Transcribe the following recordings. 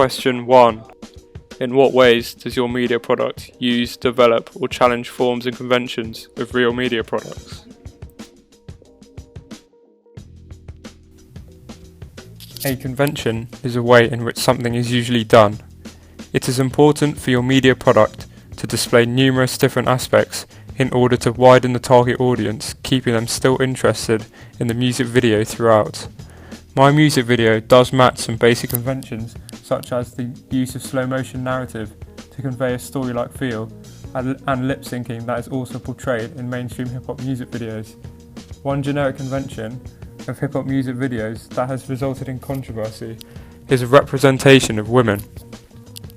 Question 1. In what ways does your media product use, develop, or challenge forms and conventions of real media products? A convention is a way in which something is usually done. It is important for your media product to display numerous different aspects in order to widen the target audience, keeping them still interested in the music video throughout. My music video does match some basic conventions, such as the use of slow motion narrative to convey a story-like feel, and lip syncing that is also portrayed in mainstream hip-hop music videos. One generic convention of hip-hop music videos that has resulted in controversy is a representation of women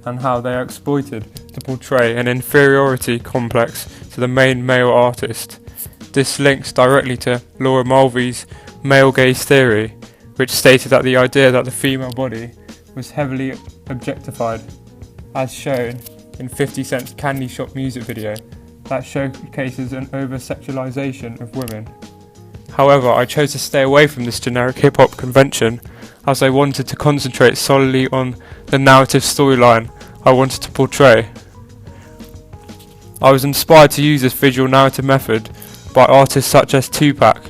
and how they are exploited to portray an inferiority complex to the main male artist. This links directly to Laura Mulvey's male gaze theory, which stated that the idea that the female body was heavily objectified, as shown in 50 Cent's Candy Shop music video that showcases an over-sexualization of women. However, I chose to stay away from this generic hip-hop convention as I wanted to concentrate solely on the narrative storyline I wanted to portray. I was inspired to use this visual narrative method by artists such as Tupac,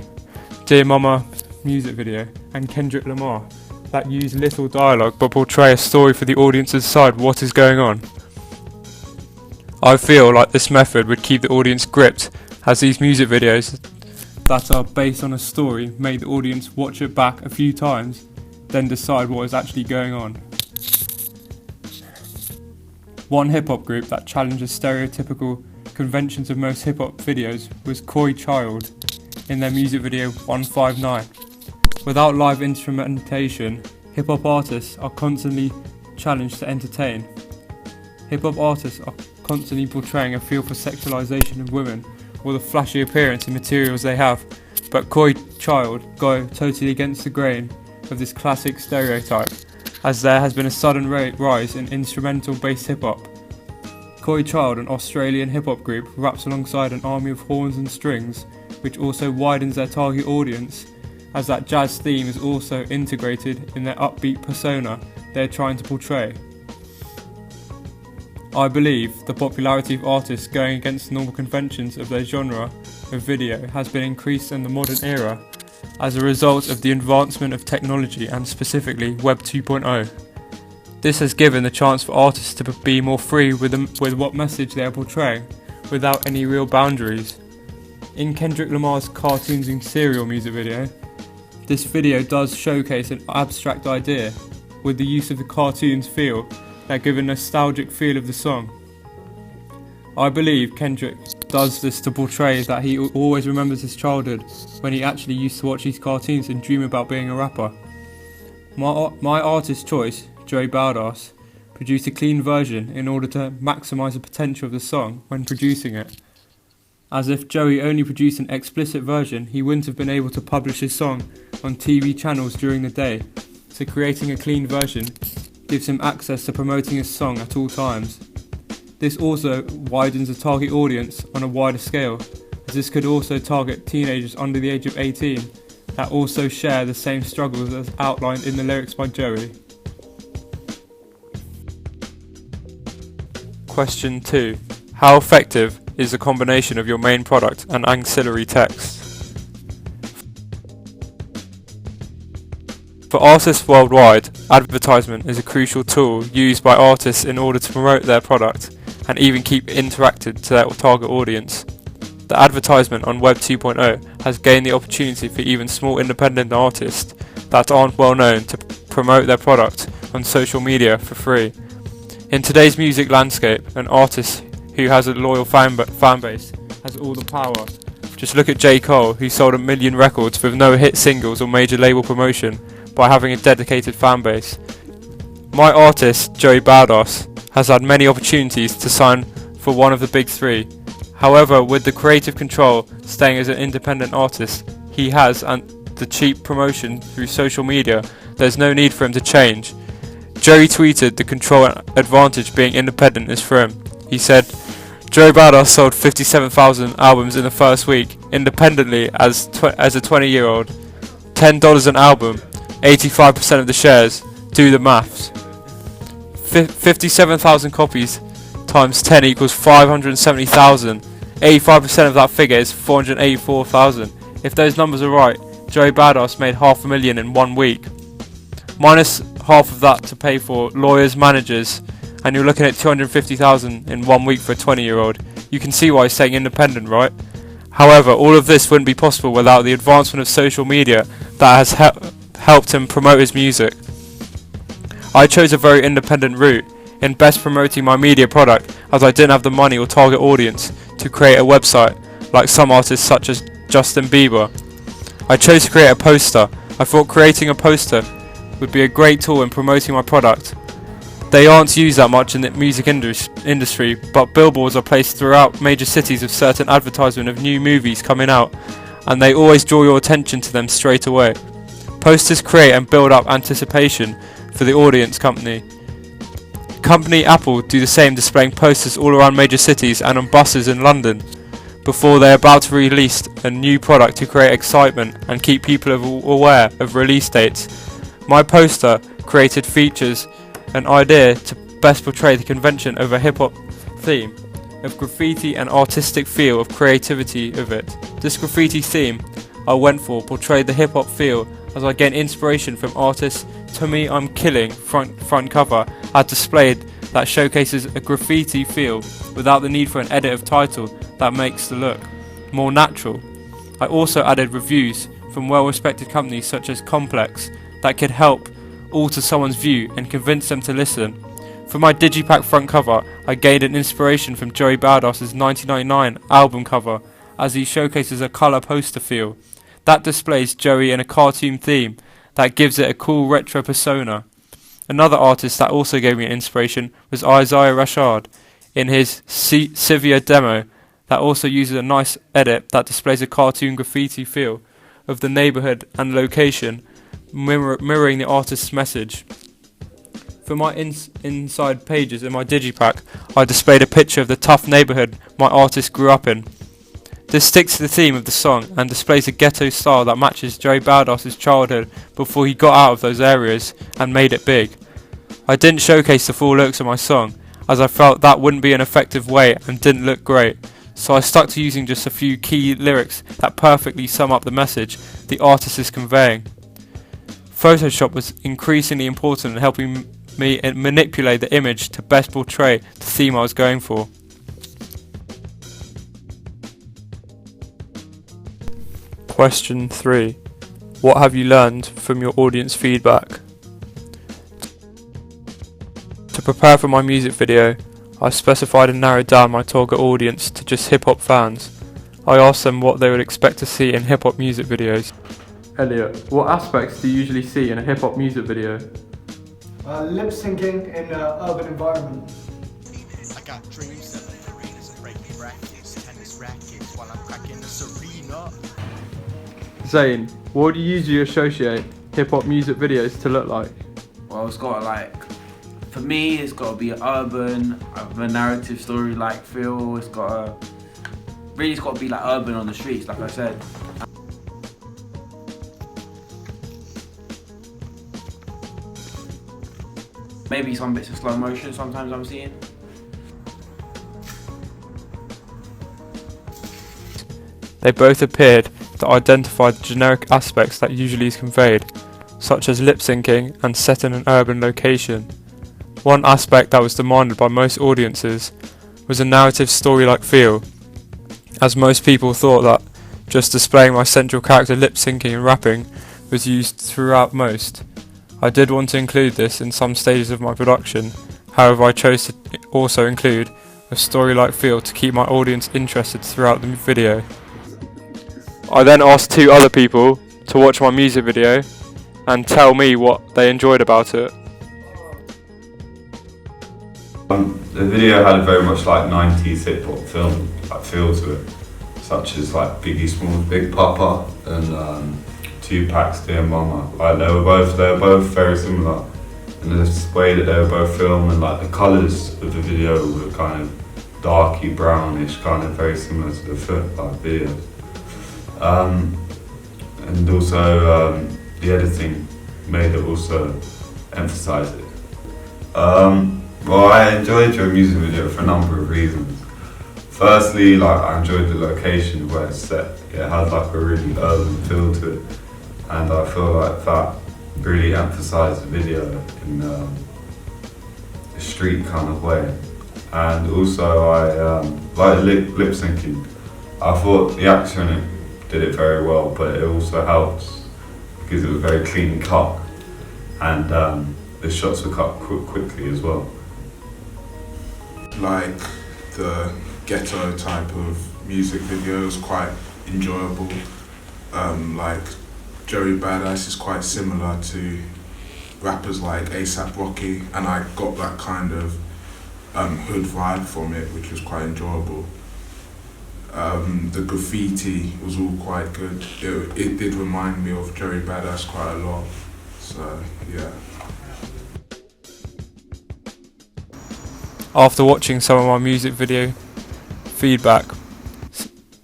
Dear Mama music video, and Kendrick Lamar that use little dialogue but portray a story for the audience to decide what is going on. I feel like this method would keep the audience gripped, as these music videos that are based on a story make the audience watch it back a few times, then decide what is actually going on. One hip-hop group that challenges stereotypical conventions of most hip-hop videos was Koi Child in their music video 159. Without live instrumentation, hip-hop artists are constantly challenged to entertain. Hip-hop artists are constantly portraying a feel for sexualization of women or the flashy appearance and materials they have, but Koi Child go totally against the grain of this classic stereotype, as there has been a sudden rise in instrumental-based hip-hop. Koi Child, an Australian hip-hop group, raps alongside an army of horns and strings, which also widens their target audience, as that jazz theme is also integrated in their upbeat persona they are trying to portray. I believe the popularity of artists going against normal conventions of their genre of video has been increased in the modern era as a result of the advancement of technology and specifically Web 2.0. This has given the chance for artists to be more free with what message they are portraying without any real boundaries. In Kendrick Lamar's Cartoons and Cereal music video, this video does showcase an abstract idea with the use of the cartoons feel that give a nostalgic feel of the song. I believe Kendrick does this to portray that he always remembers his childhood when he actually used to watch these cartoons and dream about being a rapper. My artist choice, Joey Badass, produced a clean version in order to maximise the potential of the song when producing it. As if Joey only produced an explicit version, he wouldn't have been able to publish his song on TV channels during the day, so creating a clean version gives him access to promoting his song at all times. This also widens the target audience on a wider scale, as this could also target teenagers under the age of 18 that also share the same struggles as outlined in the lyrics by Joey. Question 2. How effective is the combination of your main product and ancillary text? For artists worldwide, advertisement is a crucial tool used by artists in order to promote their product and even keep interacted to their target audience. The advertisement on Web 2.0 has gained the opportunity for even small independent artists that aren't well known to promote their product on social media for free. In today's music landscape, an artist who has a loyal fan base has all the power. Just look at J. Cole, who sold 1 million records with no hit singles or major label promotion by having a dedicated fan base. My artist, Joey Badass, has had many opportunities to sign for one of the big three. However, with the creative control staying as an independent artist he has and the cheap promotion through social media, there's no need for him to change. Joey tweeted the control advantage being independent is for him. He said, Joey Badass sold 57,000 albums in the first week, independently as a 20-year-old. $10 an album, 85% of the shares, do the maths. 57,000 copies times 10 equals 570,000. 85% of that figure is 484,000. If those numbers are right, Joey Badass made $500,000 in 1 week. Minus half of that to pay for lawyers, managers, and you're looking at 250,000 in 1 week for a 20-year-old. You can see why he's staying independent, right? However, all of this wouldn't be possible without the advancement of social media that has helped him promote his music. I chose a very independent route in best promoting my media product, as I didn't have the money or target audience to create a website like some artists such as Justin Bieber. I chose to create a poster. I thought creating a poster would be a great tool in promoting my product. They aren't used that much in the music industry, but billboards are placed throughout major cities with certain advertisement of new movies coming out, and they always draw your attention to them straight away. Posters create and build up anticipation for the audience. Company Apple do the same, displaying posters all around major cities and on buses in London before they're about to release a new product to create excitement and keep people aware of release dates. My poster created features an idea to best portray the convention of a hip-hop theme, of graffiti and artistic feel of creativity of it. This graffiti theme I went for portrayed the hip-hop feel as I gained inspiration from artists. To Me I'm Killing front cover had displayed that showcases a graffiti feel without the need for an edit of title that makes the look more natural. I also added reviews from well-respected companies such as Complex that could help alter someone's view and convince them to listen. For my Digipack front cover, I gained an inspiration from Joey Badass's 1999 album cover, as he showcases a colour poster feel that displays Joey in a cartoon theme that gives it a cool retro persona. Another artist that also gave me an inspiration was Isaiah Rashad in his Sivia demo that also uses a nice edit that displays a cartoon graffiti feel of the neighbourhood and location, mirroring the artist's message. For my inside pages in my Digipack, I displayed a picture of the tough neighbourhood my artist grew up in. This sticks to the theme of the song and displays a ghetto style that matches Joey Badass's childhood before he got out of those areas and made it big. I didn't showcase the full lyrics of my song, as I felt that wouldn't be an effective way and didn't look great, so I stuck to using just a few key lyrics that perfectly sum up the message the artist is conveying. Photoshop was increasingly important in helping me manipulate the image to best portray the theme I was going for. Question 3. What have you learned from your audience feedback? To prepare for my music video, I specified and narrowed down my target audience to just hip-hop fans. I asked them what they would expect to see in hip-hop music videos. Elliot, what aspects do you usually see in a hip-hop music video? Lip syncing in an urban environment. I got dreams of arenas and breaking brackets, tennis rackets while I'm cracking the Serena. Zane, what do you usually associate hip-hop music videos to look like? Well, it's got for me, it's got to be urban, a narrative story-like feel. It's got to be like urban on the streets, like I said. Maybe some bits of slow motion sometimes I'm seeing. They both appeared to identify the generic aspects that usually is conveyed, such as lip syncing and set in an urban location. One aspect that was demanded by most audiences was a narrative story-like feel, as most people thought that just displaying my central character lip syncing and rapping was used throughout most. I did want to include this in some stages of my production, however I chose to also include a story-like feel to keep my audience interested throughout the video. I then asked 2 other people to watch my music video and tell me what they enjoyed about it. The video had a very much like 90s hip-hop film feel to it, such as like Biggie Smalls, Big Papa and Tupac's Dear Mama. Like they were both very similar in the way that they were both filmed, and like the colours of the video were kind of darky brownish, kind of very similar to the video. And also the editing made it also emphasise it. Well, I enjoyed your music video for a number of reasons. Firstly, like I enjoyed the location where it's set. It had like a really urban feel to it, and I feel like that really emphasised the video in a street kind of way. And also, I like lip syncing. I thought the actor in it did it very well, but it also helps because it was very clean cut, and the shots were cut quickly as well. Like the ghetto type of music video is quite enjoyable. Like Joey Badass is quite similar to rappers like A$AP Rocky, and I got that kind of hood vibe from it, which was quite enjoyable. The graffiti was all quite good. It did remind me of Joey Badass quite a lot, so yeah. After watching some of my music video, feedback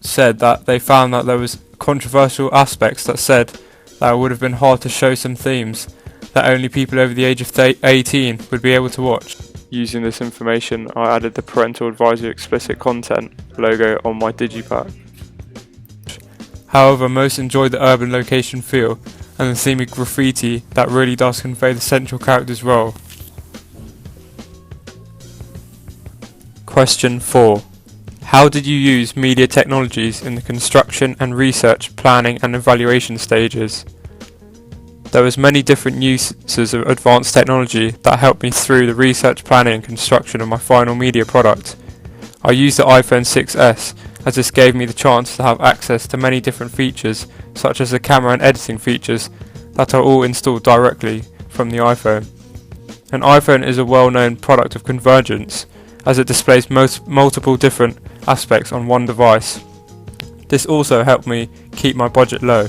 said that they found that there was controversial aspects that said that it would have been hard to show some themes that only people over the age of 18 would be able to watch. Using this information, I added the parental advisory explicit content logo on my digipack. However, most enjoyed the urban location feel and the theme of graffiti that really does convey the central character's role. Question 4. How did you use media technologies in the construction and research, planning and evaluation stages? There was many different uses of advanced technology that helped me through the research, planning and construction of my final media product. I used the iPhone 6s as this gave me the chance to have access to many different features such as the camera and editing features that are all installed directly from the iPhone. An iPhone is a well-known product of convergence as it displays multiple different aspects on one device. This also helped me keep my budget low.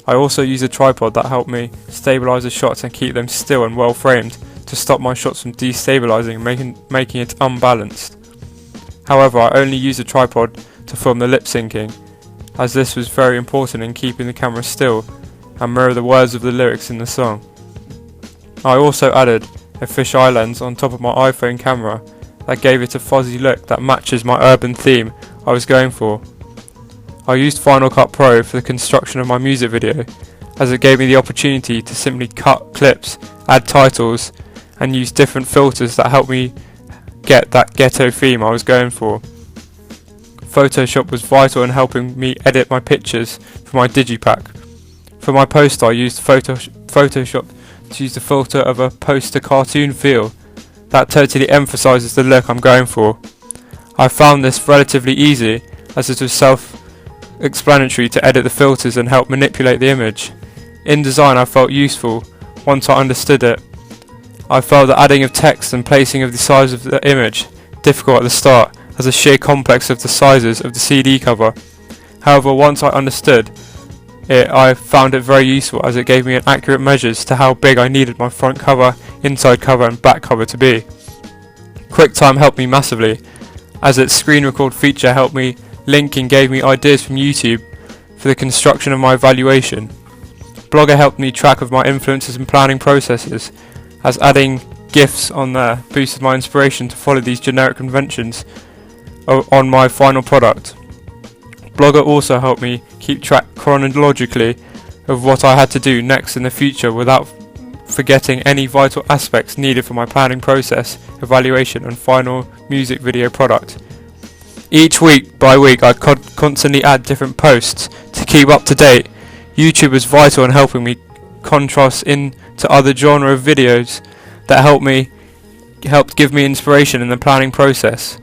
I also used a tripod that helped me stabilise the shots and keep them still and well framed to stop my shots from destabilising and making it unbalanced. However, I only used a tripod to film the lip syncing, as this was very important in keeping the camera still and mirror the words of the lyrics in the song. I also added a fisheye lens on top of my iPhone camera that gave it a fuzzy look that matches my urban theme I was going for. I used Final Cut Pro for the construction of my music video, as it gave me the opportunity to simply cut clips, add titles, and use different filters that helped me get that ghetto theme I was going for. Photoshop was vital in helping me edit my pictures for my digipack. For my poster I used Photoshop to use the filter of a poster cartoon feel that totally emphasises the look I'm going for. I found this relatively easy as it was self-explanatory to edit the filters and help manipulate the image. InDesign I felt useful once I understood it. I felt the adding of text and placing of the size of the image difficult at the start as a sheer complex of the sizes of the CD cover. However, once I understood it, I found it very useful as it gave me an accurate measures to how big I needed my front cover, inside cover and back cover to be. QuickTime helped me massively, as its screen record feature helped me link and gave me ideas from YouTube for the construction of my evaluation. Blogger helped me track of my influences and planning processes, as adding GIFs on there boosted my inspiration to follow these generic conventions on my final product. Blogger also helped me keep track chronologically of what I had to do next in the future without forgetting any vital aspects needed for my planning process, evaluation and final music video product. Each week by week I constantly add different posts to keep up to date. YouTube was vital in helping me contrast into other genre of videos that helped give me inspiration in the planning process.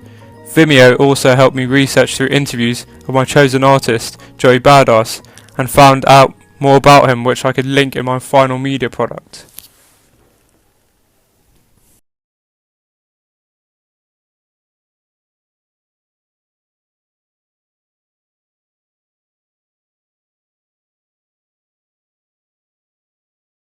Vimeo also helped me research through interviews of my chosen artist, Joey Badass, and found out more about him which I could link in my final media product.